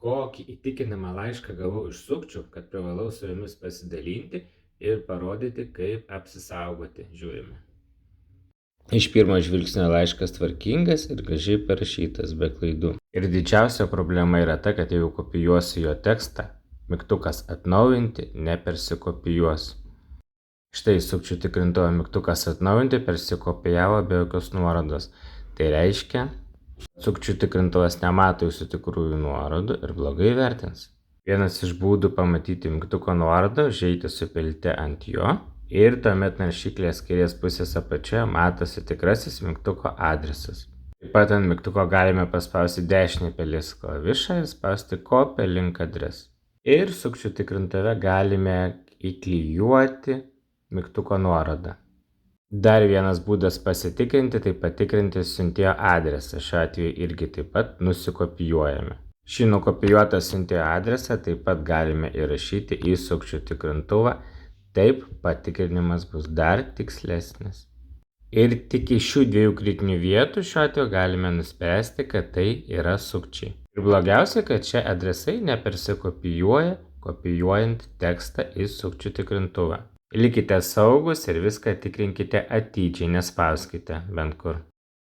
Kokį įtikinamą laišką gavau iš sukčių, kad privalau su jumis pasidalinti ir parodyti, kaip apsisaugoti. Žiūrime. Iš pirmo žvilgsnio laiškas tvarkingas ir gražiai parašytas, be klaidų. Ir didžiausia problema yra ta, kad jeigu kopijuosiu jo tekstą, mygtukas atnaujinti nepersikopijuos. Štai sukčių tikrintojo mygtukas atnaujinti persikopijavo be jokios nuorodos. Tai reiškia, sukčių tikrintojas nemato jūsų tikrųjų nuorodų ir blogai vertins. Vienas iš būdų pamatyti mygtuko nuorodą, užeiti su pilte ant jo ir tuomet naršyklės kairės pusės apačioje matosi tikrasis mygtuko adresas. Taip pat ant mygtuko galime paspausti dešinį pelės klavišą ir spausti copy link address. Ir sukčių tikrintoje galime įklijuoti mygtuko nuorodą. Dar vienas būdas pasitikrinti, tai patikrinti siuntėjo adresą. Šiuo atveju irgi taip pat nusikopijuojame. Šį nukopijuotą siuntėjo adresą taip pat galime įrašyti į sukčių tikrintuvą. Taip patikrinimas bus dar tikslesnis. Ir tik iš šių dviejų kritinių vietų šiuo atveju galime nuspręsti, kad tai yra sukčiai. Ir blogiausia, kad šie adresai nepersikopijuoja, kopijuojant tekstą į sukčių tikrintuvą. Likite saugus ir viską tikrinkite atidžiai, nespauskite bent kur.